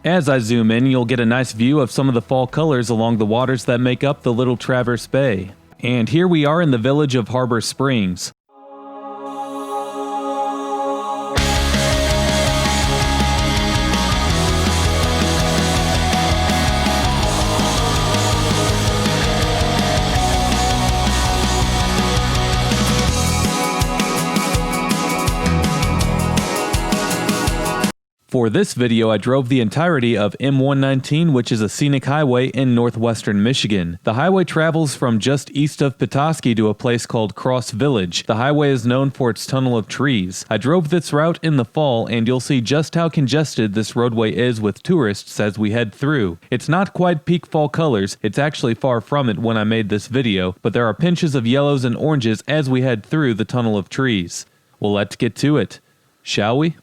As I zoom in, you'll get a nice view of some of the fall colors along the waters that make up the Little Traverse Bay. And here we are in the village of Harbor Springs. For this video, I drove the entirety of M119, which is a scenic highway in northwestern Michigan. The highway travels from just east of Petoskey to a place called Cross Village. The highway is known for its tunnel of trees. I drove this route in the fall, and you'll see just how congested this roadway is with tourists as we head through. It's not quite peak fall colors, it's actually far from it when I made this video, but there are pinches of yellows and oranges as we head through the tunnel of trees. Well, let's get to it, shall we?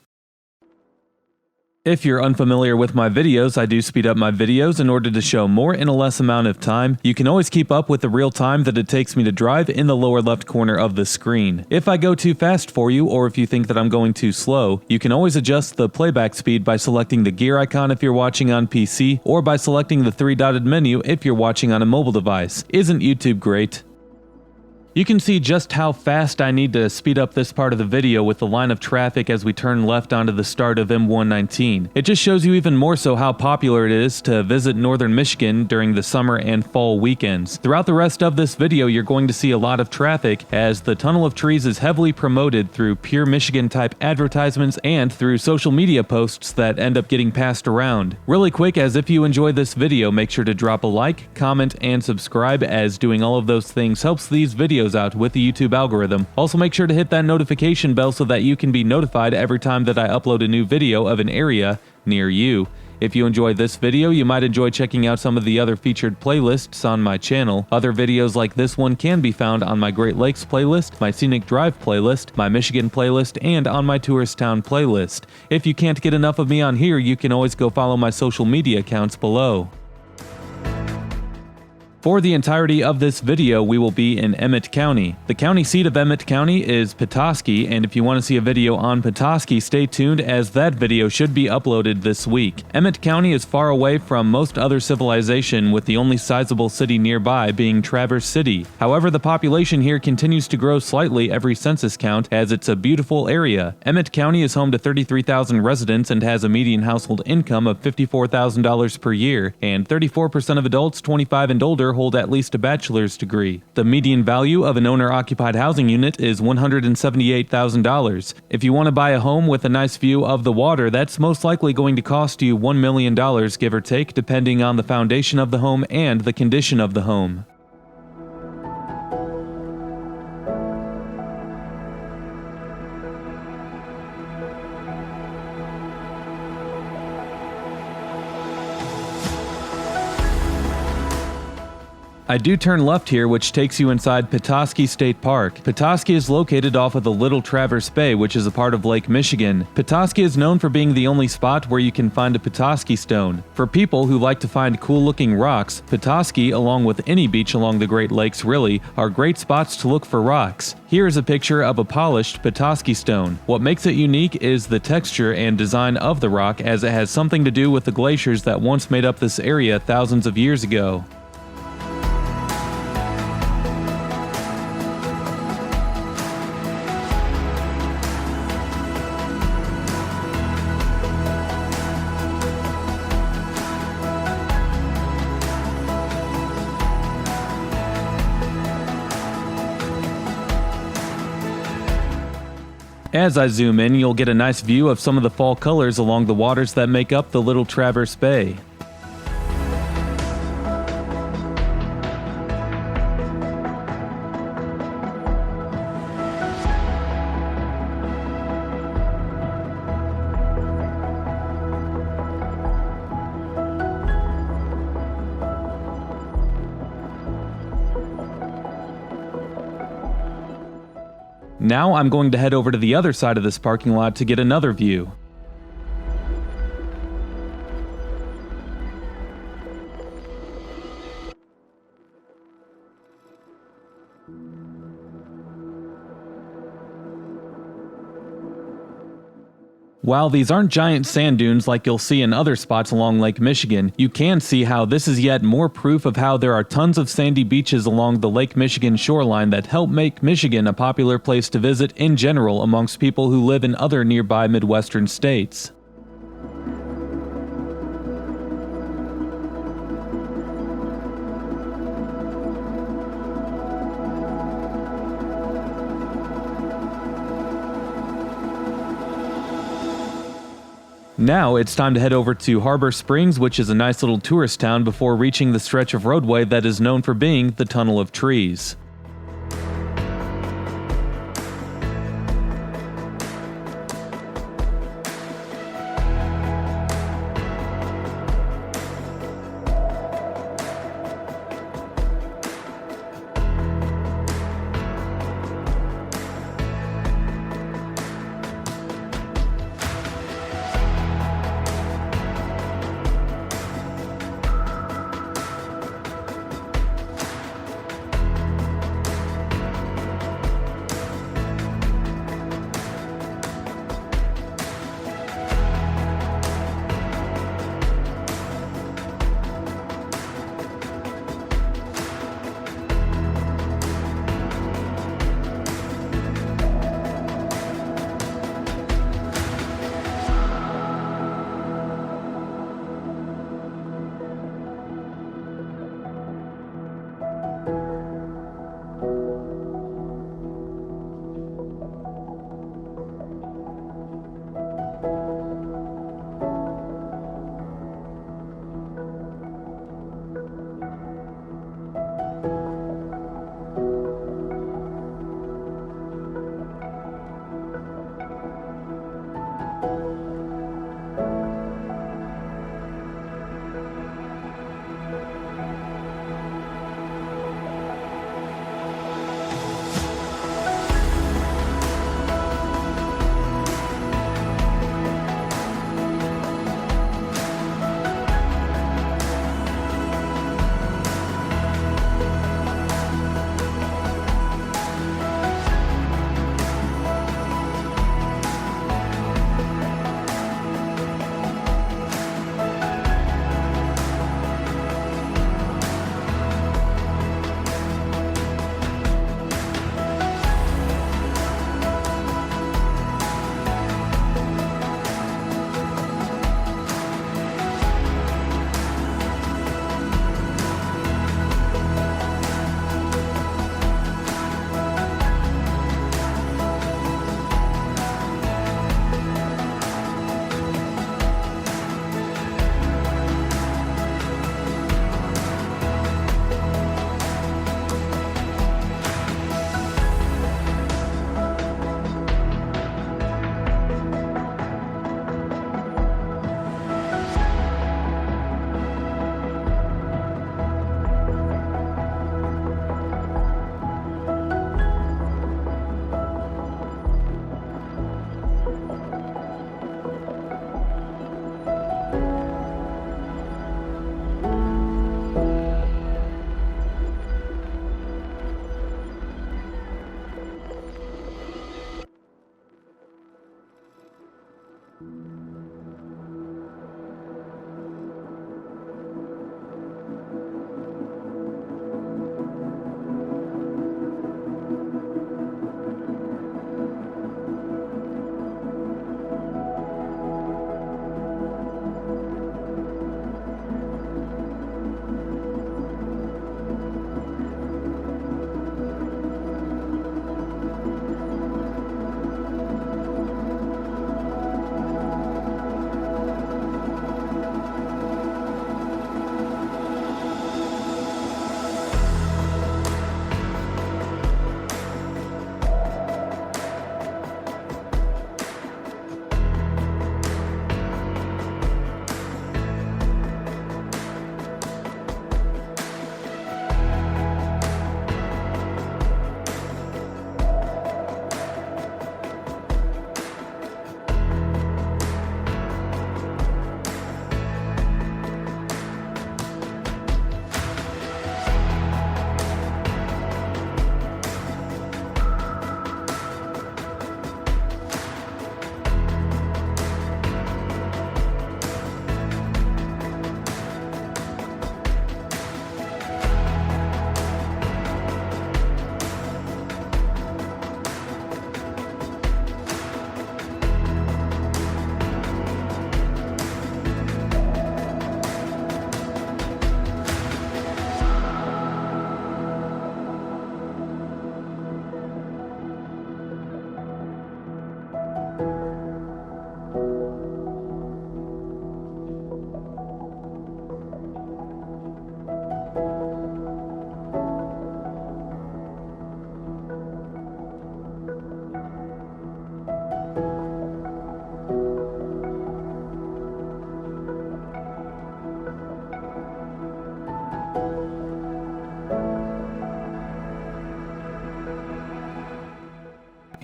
If you're unfamiliar with my videos, I do speed up my videos in order to show more in a less amount of time. You can always keep up with the real time that it takes me to drive in the lower left corner of the screen. If I go too fast for you, or if you think that I'm going too slow, you can always adjust the playback speed by selecting the gear icon if you're watching on PC, or by selecting the three-dotted menu if you're watching on a mobile device. Isn't YouTube great? You can see just how fast I need to speed up this part of the video with the line of traffic as we turn left onto the start of M119. It just shows you even more so how popular it is to visit northern Michigan during the summer and fall weekends. Throughout the rest of this video, you're going to see a lot of traffic as the Tunnel of Trees is heavily promoted through pure Michigan type advertisements and through social media posts that end up getting passed around. Really quick, as if you enjoyed this video, make sure to drop a like, comment, and subscribe, as doing all of those things helps these videos out with the YouTube algorithm. Also, make sure to hit that notification bell so that you can be notified every time that I upload a new video of an area near you. If you enjoyed this video, you might enjoy checking out some of the other featured playlists on my channel. Other videos like this one can be found on my Great Lakes playlist, my Scenic Drive playlist, my Michigan playlist, and on my Tourist Town playlist. If you can't get enough of me on here, you can always go follow my social media accounts below. For the entirety of this video, we will be in Emmett County. The county seat of Emmett County is Petoskey, and if you want to see a video on Petoskey, stay tuned as that video should be uploaded this week. Emmett County is far away from most other civilization, with the only sizable city nearby being Traverse City. However, the population here continues to grow slightly every census count, as it's a beautiful area. Emmett County is home to 33,000 residents and has a median household income of $54,000 per year, and 34% of adults 25 and older hold at least a bachelor's degree. The median value of an owner-occupied housing unit is $178,000. If you want to buy a home with a nice view of the water, that's most likely going to cost you $1 million, give or take, depending on the foundation of the home and the condition of the home. I do turn left here, which takes you inside Petoskey State Park. Petoskey is located off of the Little Traverse Bay, which is a part of Lake Michigan. Petoskey is known for being the only spot where you can find a Petoskey stone. For people who like to find cool-looking rocks, Petoskey, along with any beach along the Great Lakes really, are great spots to look for rocks. Here is a picture of a polished Petoskey stone. What makes it unique is the texture and design of the rock, as it has something to do with the glaciers that once made up this area thousands of years ago. As I zoom in, you'll get a nice view of some of the fall colors along the waters that make up the Little Traverse Bay. Now I'm going to head over to the other side of this parking lot to get another view. While these aren't giant sand dunes like you'll see in other spots along Lake Michigan, you can see how this is yet more proof of how there are tons of sandy beaches along the Lake Michigan shoreline that help make Michigan a popular place to visit in general amongst people who live in other nearby Midwestern states. Now it's time to head over to Harbor Springs, which is a nice little tourist town, before reaching the stretch of roadway that is known for being the Tunnel of Trees.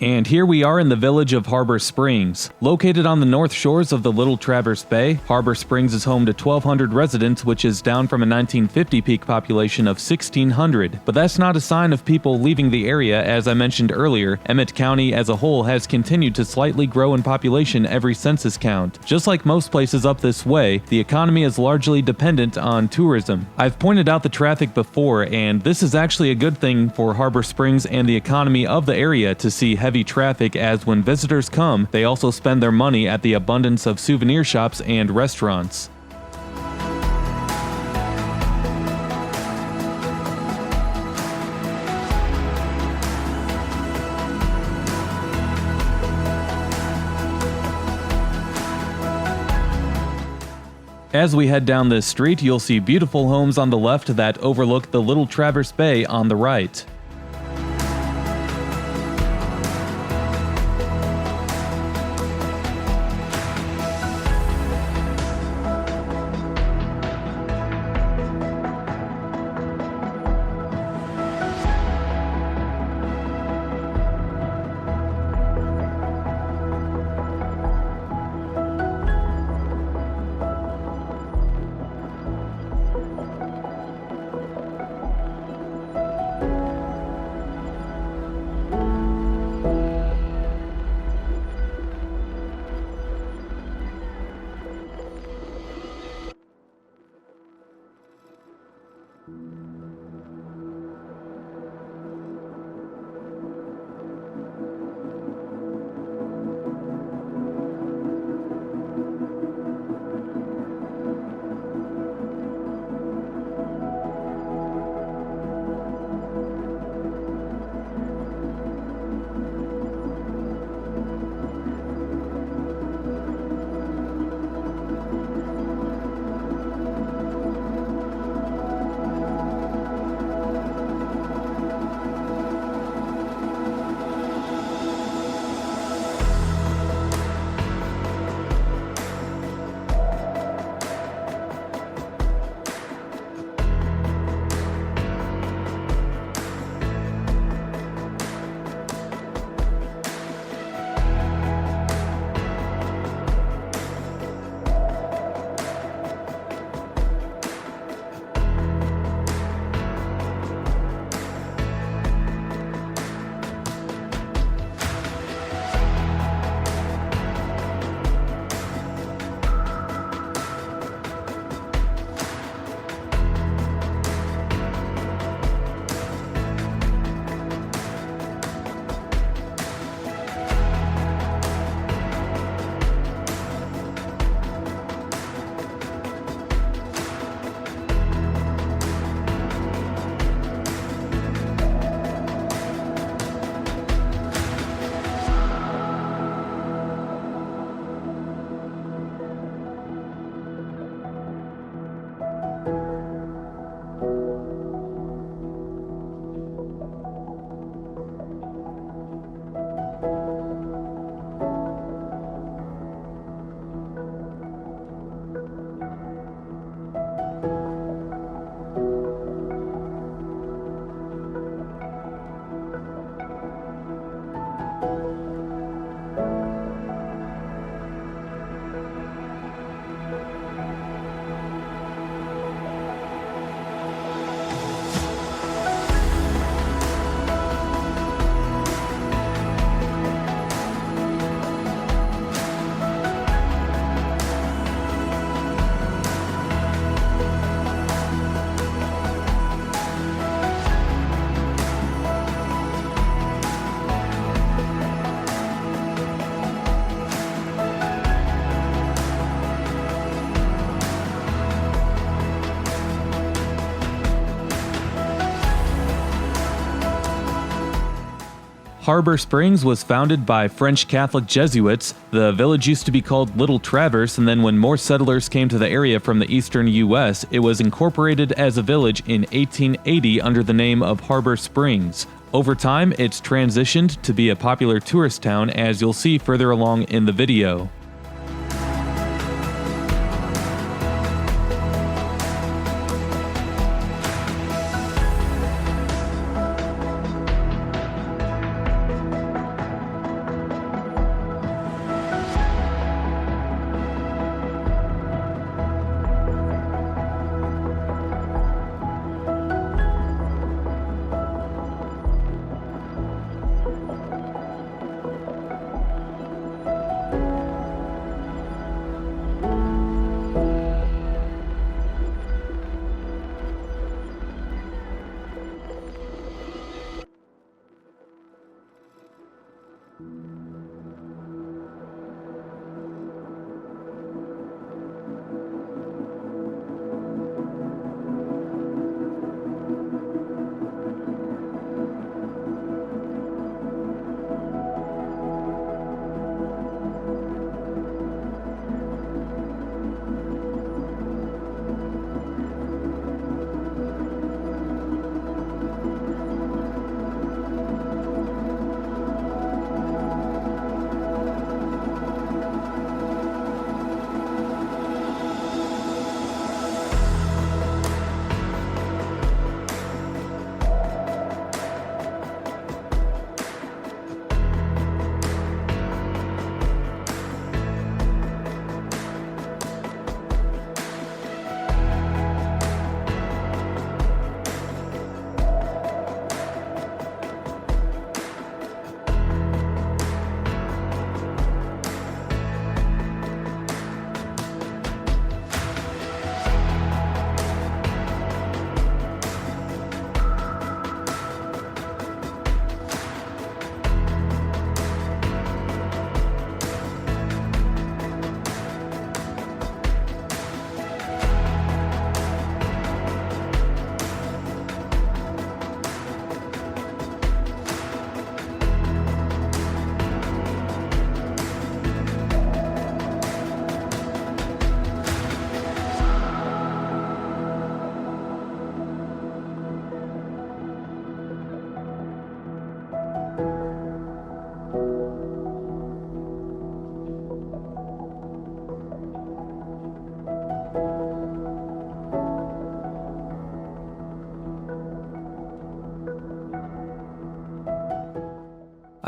And here we are in the village of Harbor Springs. Located on the north shores of the Little Traverse Bay, Harbor Springs is home to 1,200 residents, which is down from a 1950 peak population of 1,600. But that's not a sign of people leaving the area. As I mentioned earlier, Emmett County as a whole has continued to slightly grow in population every census count. Just like most places up this way, the economy is largely dependent on tourism. I've pointed out the traffic before, and this is actually a good thing for Harbor Springs and the economy of the area to see heavy traffic, as when visitors come, they also spend their money at the abundance of souvenir shops and restaurants. As we head down this street, you'll see beautiful homes on the left that overlook the Little Traverse Bay on the right. Harbor Springs was founded by French Catholic Jesuits. The village used to be called Little Traverse, and then when more settlers came to the area from the eastern U.S., it was incorporated as a village in 1880 under the name of Harbor Springs. Over time, it's transitioned to be a popular tourist town, as you'll see further along in the video.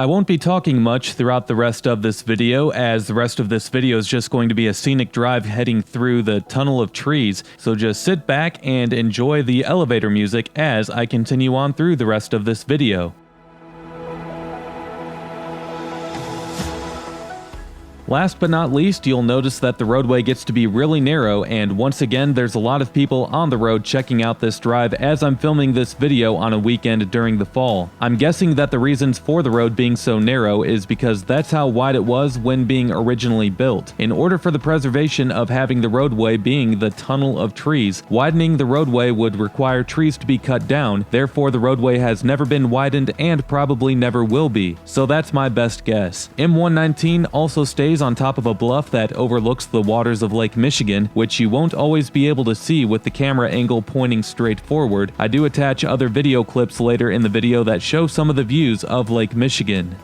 I won't be talking much throughout the rest of this video, as the rest of this video is just going to be a scenic drive heading through the tunnel of trees, so just sit back and enjoy the elevator music as I continue on through the rest of this video. Last but not least, you'll notice that the roadway gets to be really narrow, and once again there's a lot of people on the road checking out this drive as I'm filming this video on a weekend during the fall. I'm guessing that the reasons for the road being so narrow is because that's how wide it was when being originally built. In order for the preservation of having the roadway being the tunnel of trees, widening the roadway would require trees to be cut down, therefore the roadway has never been widened and probably never will be. So that's my best guess. M119 also stays on top of a bluff that overlooks the waters of Lake Michigan, which you won't always be able to see with the camera angle pointing straight forward. I do attach other video clips later in the video that show some of the views of Lake Michigan.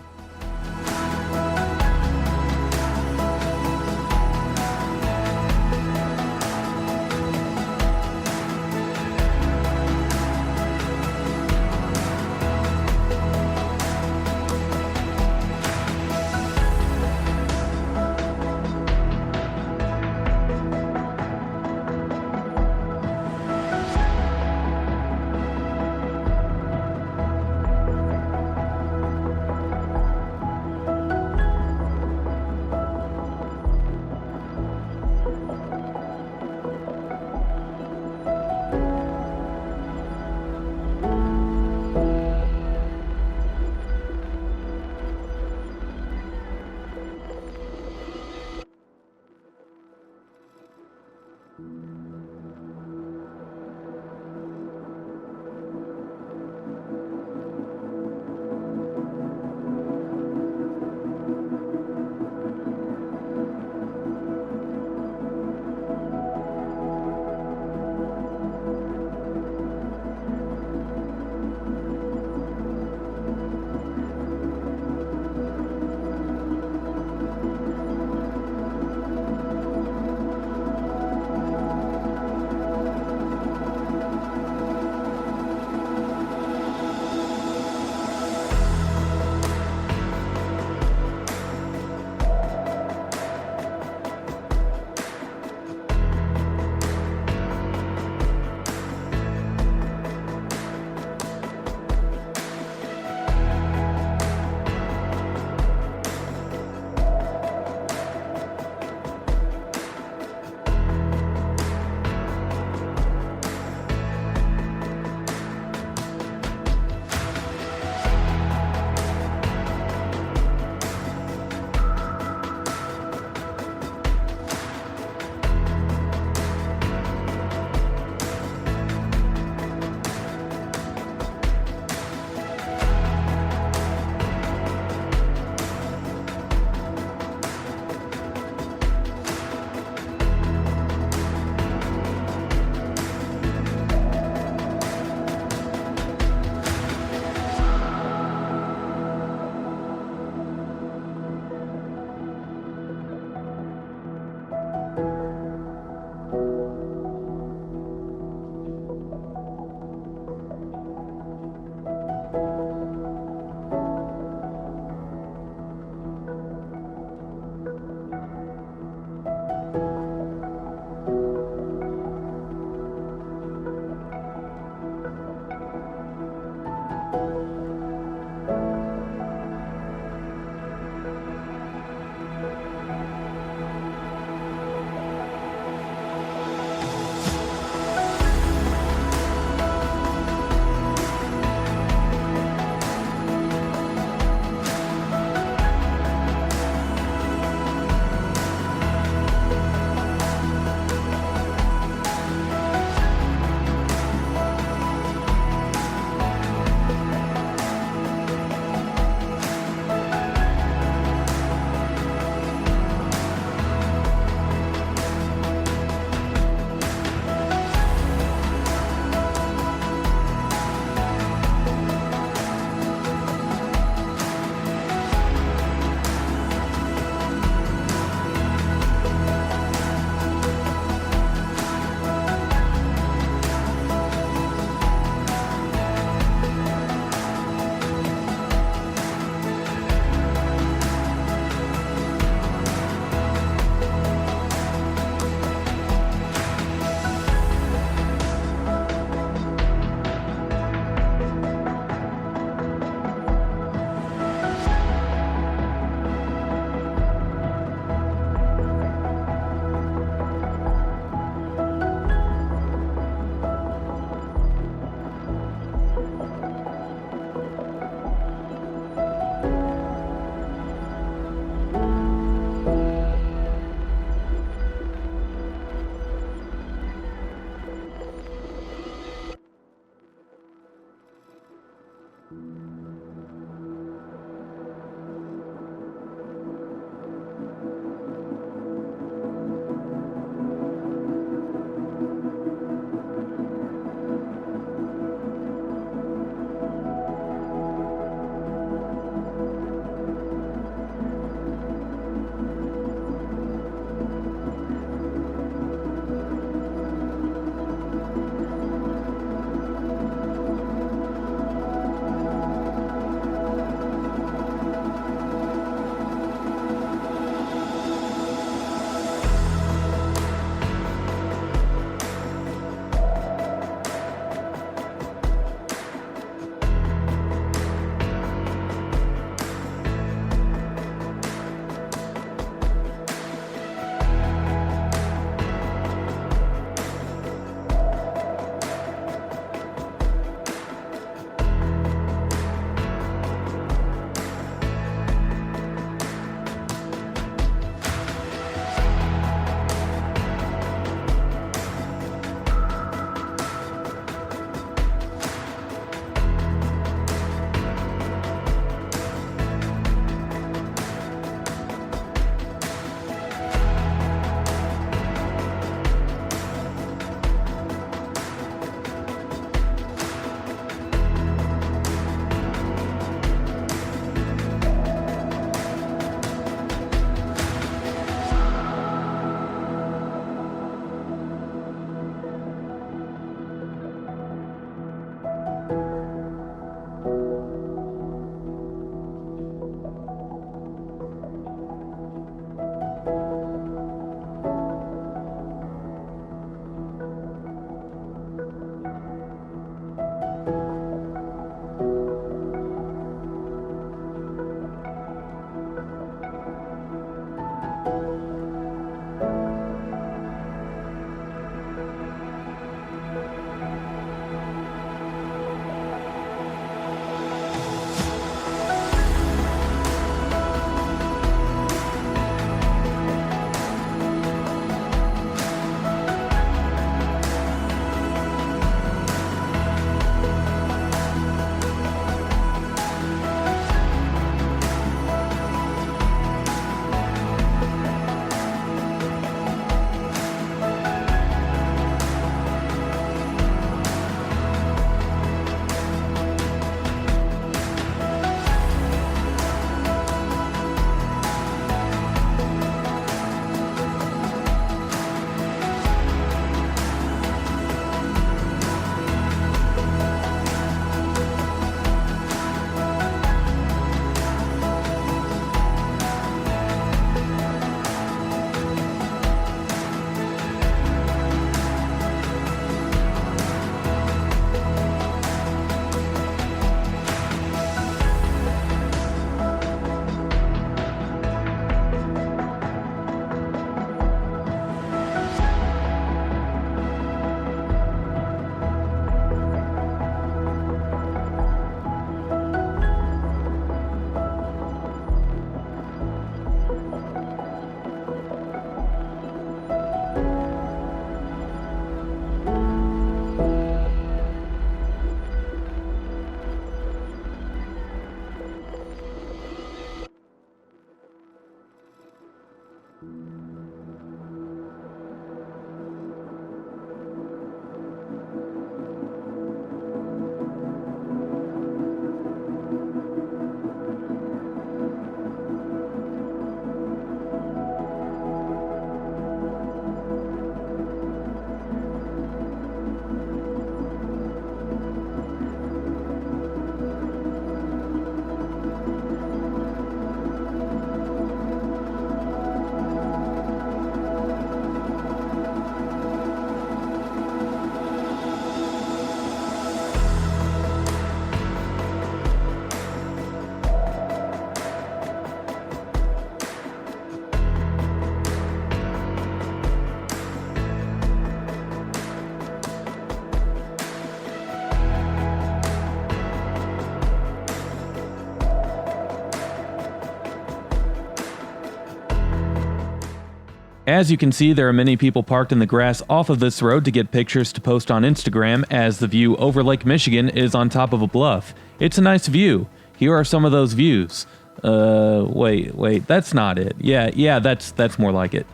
As you can see, there are many people parked in the grass off of this road to get pictures to post on Instagram, as the view over Lake Michigan is on top of a bluff. It's a nice view. Here are some of those views. Wait, that's not it. Yeah, that's more like it.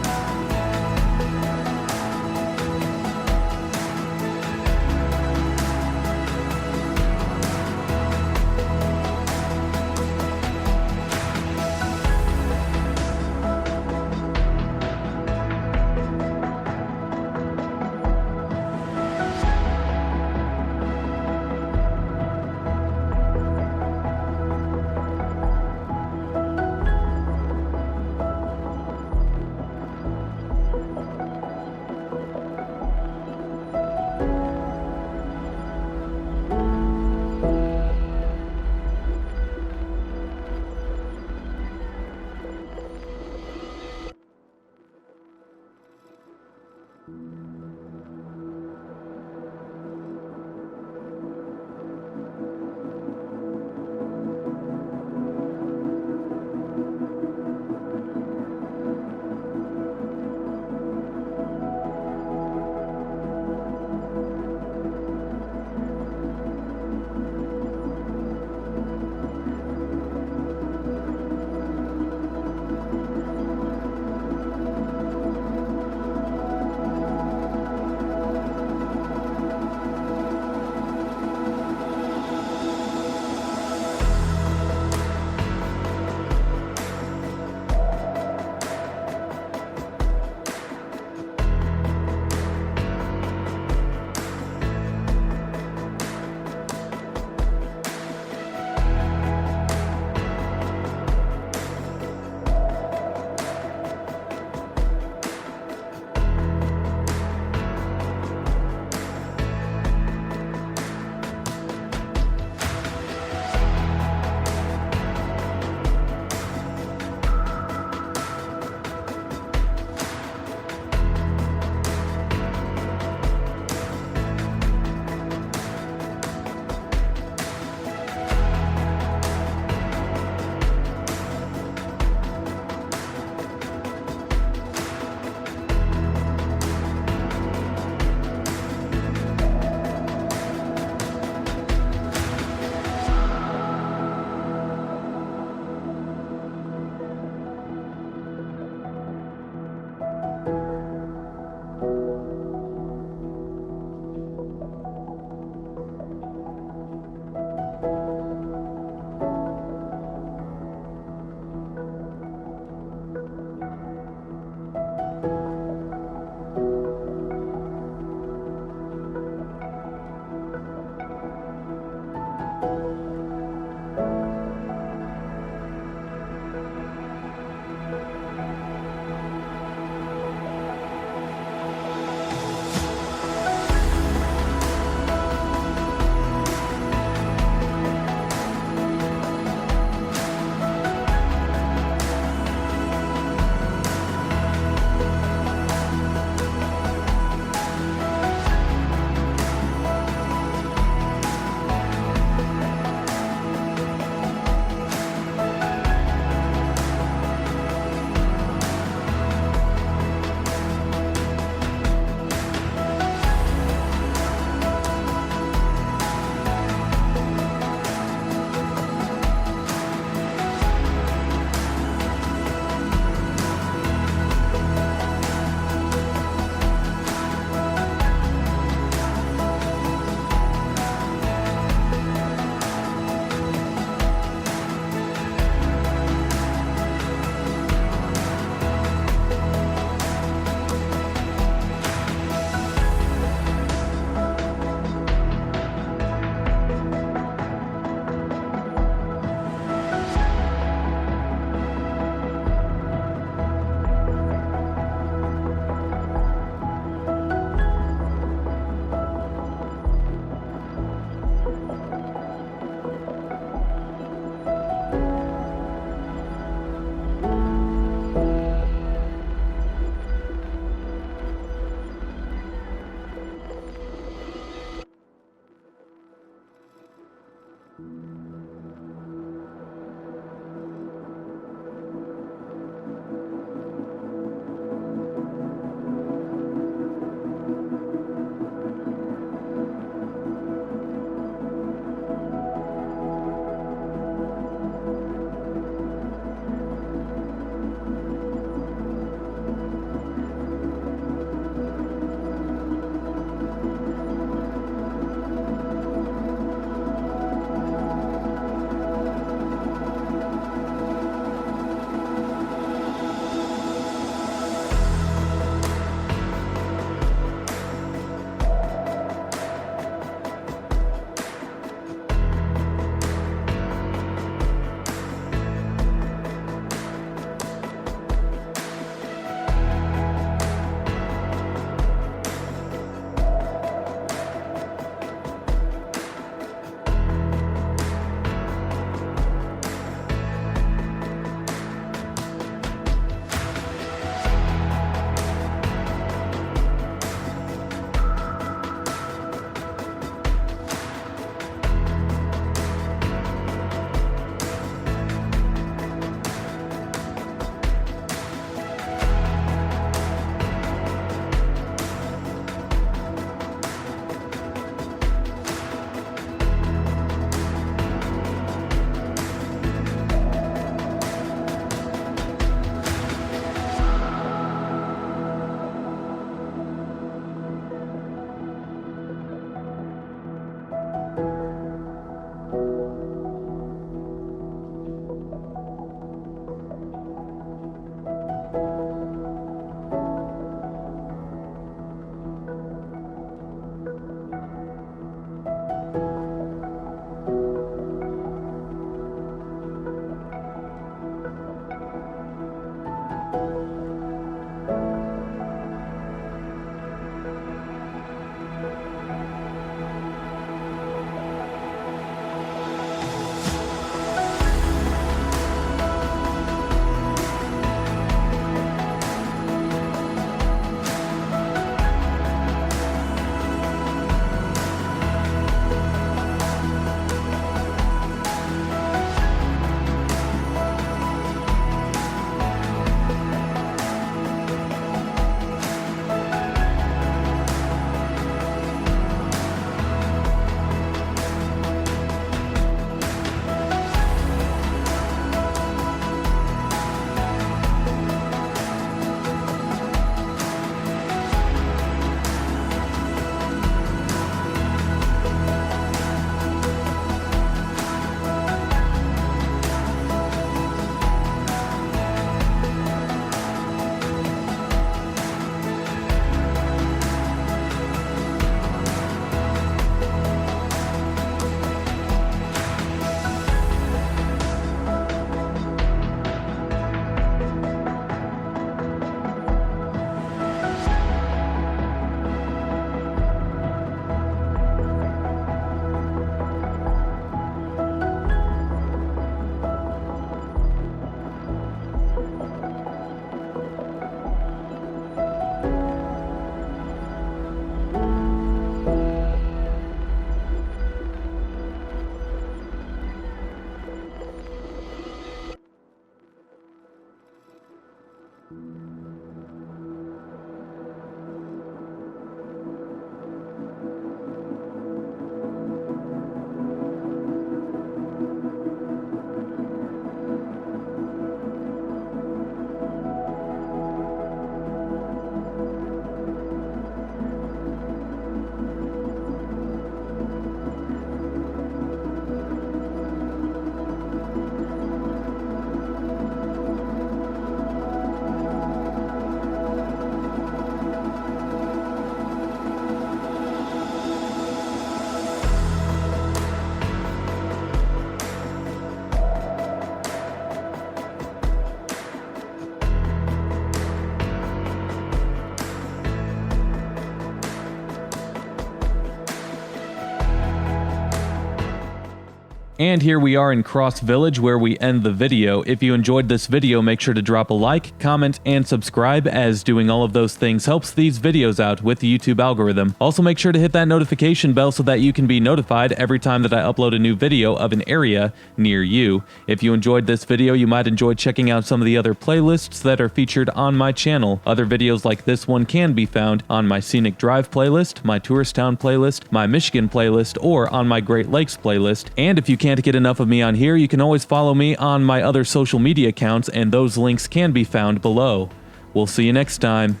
And here we are in Cross Village where we end the video. If you enjoyed this video, make sure to drop a like, comment, and subscribe, as doing all of those things helps these videos out with the YouTube algorithm. Also make sure to hit that notification bell so that you can be notified every time that I upload a new video of an area near you. If you enjoyed this video, you might enjoy checking out some of the other playlists that are featured on my channel. Other videos like this one can be found on my Scenic Drive playlist, my Tourist Town playlist, my Michigan playlist, or on my Great Lakes playlist. And if you can't get enough of me on here, you can always follow me on my other social media accounts, and those links can be found below. We'll see you next time.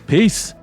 Peace!